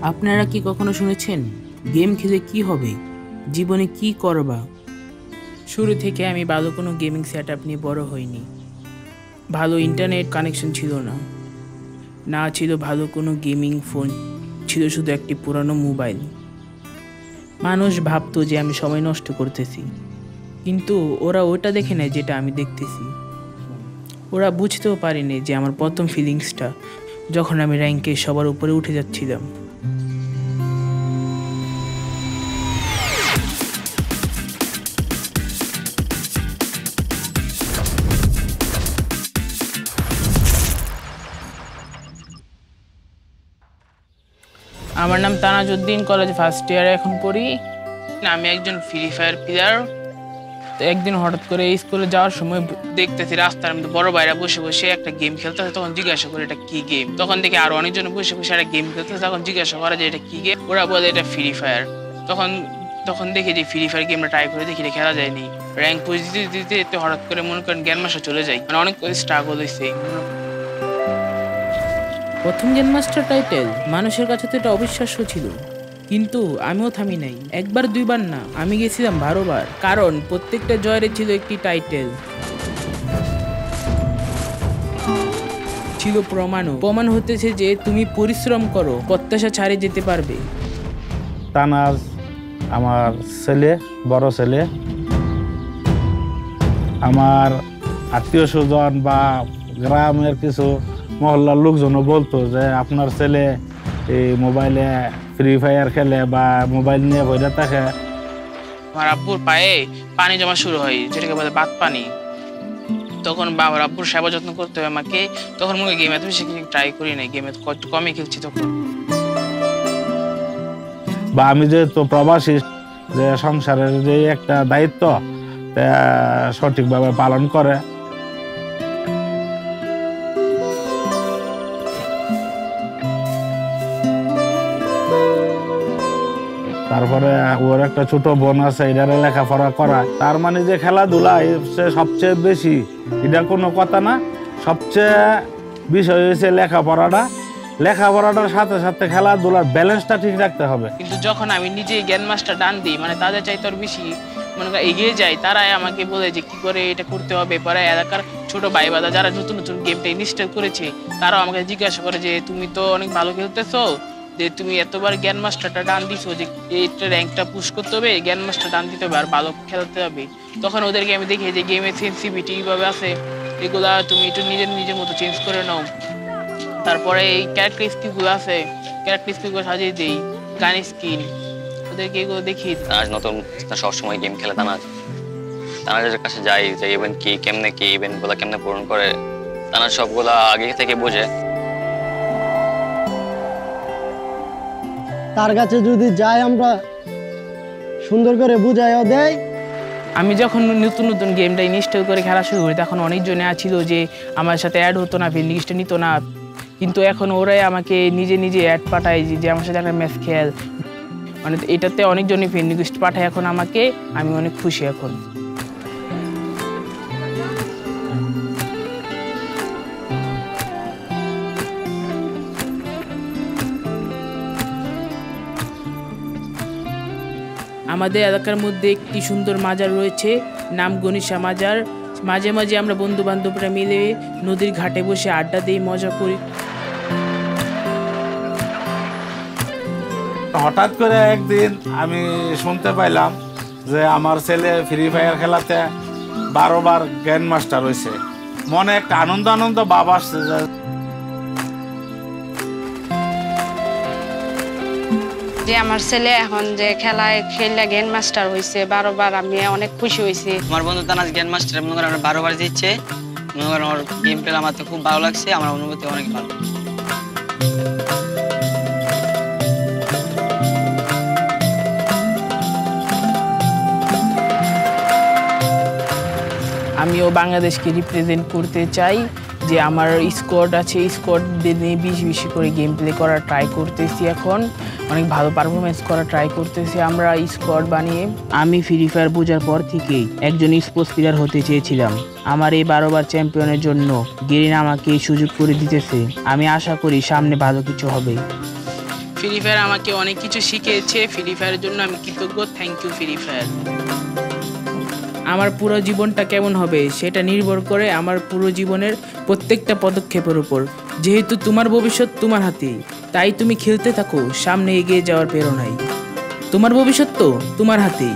আপনারা কি কখনো শুনেছেন গেম খেলে কি হবে, জীবনে কি করবা? শুরু থেকে আমি ভালো কোনো গেমিং সেট আপ নিয়ে বড় হইনি। ভালো ইন্টারনেট কানেকশন ছিল না, না ছিল ভালো কোনো গেমিং ফোন, ছিল শুধু একটি পুরানো মোবাইল। মানুষ ভাবতো যে আমি সময় নষ্ট করতেছি, কিন্তু ওরা ওটা দেখে নেয় যেটা আমি দেখতেছি। ওরা বুঝতেও পারেনি যে আমার প্রথম ফিলিংসটা যখন আমি র্যাঙ্কে সবার উপরে উঠে যাচ্ছিলাম। আমার নাম তানাজউদ্দিন, কলেজ ফার্স্ট ইয়ারে এখন পড়ি। আমি একজন ফ্রি ফায়ার প্লেয়ার। তো একদিন হঠাৎ করে স্কুলে যাওয়ার সময় দেখতেছি রাস্তার মধ্যে বড় ভাইরা বসে বসে একটা গেম খেলতেছে। তখন জিজ্ঞাসা করে এটা কি গেম। তখন থেকে আরো অনেকজন বসে বসে একটা গেম খেলতেছে। তখন জিজ্ঞাসা করে যে এটা কি গেম, ওরা বলে এটা ফ্রি ফায়ার। তখন দেখি যে ফ্রি ফায়ার গেমটা ট্রাই করে দেখি, খেলা যায়নি। র্যাঙ্ক পুশ দিতে দিতে হঠাৎ করে মনে করেন গ্র্যান্ড মাস্টার চলে যায়। মানে অনেক স্ট্রাগল হয়েছে। প্রথম গ্র্যান্ড মাস্টার টাইটেল মানুষের কাছে তো এটা অবিশ্বাস্য ছিল, কিন্তু আমিও থামি নাই। একবার দুইবার না, আমি গেছিলাম 12 বার, কারণ প্রত্যেকটা জয়ের ছিল একটি টাইটেল, ছিল প্রমাণ হতেছে যে তুমি পরিশ্রম করো, প্রত্যাশা ছাড়িয়ে যেতে পারবে। তানাজ আমার ছেলে, বড় ছেলে। আমার আত্মীয় স্বজন বা গ্রামের কিছু মহল্লার লোকজনও বলতো যে আপনার ছেলে এই মোবাইলে ফ্রি ফায়ার খেলে বা মোবাইল নিয়ে বইটা থাকে। আমার আব্বুর পায়ে পানি জমা শুরু হয়, যেটাকে বলে বাত পানি। তখন বাবার আব্বুর সেবা যত্ন করতে হয় আমাকে। তখন মনে গেম এত বেশি ট্রাই করি নাই, গেমে কমই খেলছি তখন। বা আমি যেহেতু প্রবাসী, যে সংসারের যে একটা দায়িত্ব সঠিকভাবে পালন করে। তারপরে ওর একটা ছোট বোন আছে, এটারে লেখাপড়া করায়। তার মানে যে খেলাধুলা সবচেয়ে বেশি, এটা কোনো কথা না। সবচেয়ে বিষয় হয়েছে লেখাপড়াটার সাথে সাথে খেলাধুলার ব্যালেন্সটা ঠিক রাখতে হবে। কিন্তু যখন আমি নিজে গ্র্যান্ড মাস্টার ডান দিই, মানে তাদের চাইতে আর বেশি মনে করেন এগিয়ে যায়, তারাই আমাকে বলে যে কি করে এটা করতে হবে। পরে এলাকার ছোট ভাই বাদা যারা নতুন নতুন গেমটা ইনস্টল করেছে, তারাও আমাকে জিজ্ঞাসা করে যে তুমি তো অনেক ভালো খেলতেছো, যে তুমি এতবার গ্র্যান্ড মাস্টারটা ডান দিছো, যে এইটা র্যাঙ্কটা পুশ করতে হবে, গ্র্যান্ড মাস্টার ডান দিতে হবে আর ভালো খেলতে হবে। তখন ওদেরকে আমি দেখি যে গেমের সেন্সিটিভিটি কিভাবে আছে, এগুলা তুমি একটু নিজের মতো চেঞ্জ করে নাও। তারপরে এই ক্যারেক্টার স্কিলগুলো আছে, ক্যারেক্টার স্কিলগুলো সাজিয়ে দিই, গান স্কিল, ওদেরকে এগুলো দেখি। তানাজ নতুন সবসময় গেম খেলে। তানাজের কাছে যাই যে ইভেন্ট কি, কেমনে কি ইভেন্টগুলো কেমনে পূরণ করে, তানাজ সবগুলা আগে থেকে বোঝে। তার কাছে যদি যাই আমরা সুন্দর করে বুঝাইও দেয়। আমি যখন নতুন নতুন গেমটা ইনস্টল করে খেলা শুরু করি, তখন অনেকজনে ছিল যে আমার সাথে অ্যাড হতো না, ফ্রেন্ড লিস্টে নিত না। কিন্তু এখন ওরাই আমাকে নিজে অ্যাড পাঠায় যে আমার সাথে একটা ম্যাচ খেল। মানে এটাতে অনেকজনই ফ্রেন্ড লিস্ট পাঠায় এখন আমাকে, আমি অনেক খুশি এখন। আমাদের এলাকার মধ্যে একটি সুন্দর মাজার রয়েছে, নাম গণেশা মাজার। মাঝে মাঝে আমরা বন্ধু বান্ধবরা মিলে নদীর ঘাটে বসে আড্ডা দিই, মজা করি। হঠাৎ করে একদিন আমি শুনতে পাইলাম যে আমার ছেলে ফ্রি ফায়ার খেলাতে 12 বার গ্র্যান্ড মাস্টার হয়েছে। মনে একটা আনন্দ ভাব আসছে যে আমার ছেলে এখন যে খেলায় খেললে গ্র্যান্ড মাস্টার হয়েছে 12 বার, আমি অনেক খুশি হয়েছি। আমার বন্ধু তানাজ গ্র্যান্ড মাস্টার মনে করেন 12 বার দিচ্ছে। মনে করেন আমার গেম প্লে আমার খুব ভালো লাগছে, আমার অনুভূতি অনেক ভালো। আমিও বাংলাদেশকে রিপ্রেজেন্ট করতে চাই, যে আমার স্কোয়াড আছে, স্কোয়াড নিয়ে বেশি করে গেম প্লে করার ট্রাই করতেছি। এখন অনেক ভালো পারফরমেন্স করার ট্রাই করতেছি আমরা স্কোয়াড বানিয়ে। আমি ফ্রি ফায়ার বোঝার পর থেকেই একজন স্পোর্টস প্লেয়ার হতে চেয়েছিলাম। আমার এই 12 বার চ্যাম্পিয়নের জন্য গেরিনা আমাকে এই সুযোগ করে দিতেছে। আমি আশা করি সামনে ভালো কিছু হবে। ফ্রি ফায়ার আমাকে অনেক কিছু শিখিয়েছে। ফ্রি ফায়ারের জন্য আমি কৃতজ্ঞ। Thank you Free Fire. আমার পুরো জীবনটা কেমন হবে সেটা নির্ভর করে আমার পুরো জীবনের প্রত্যেকটা পদক্ষেপের উপর। যেহেতু তোমার ভবিষ্যৎ তোমার হাতেই, তাই তুমি খেলতে থাকো সামনে এগিয়ে যাওয়ার প্রেরণায়। তোমার ভবিষ্যৎ তো তোমার হাতেই।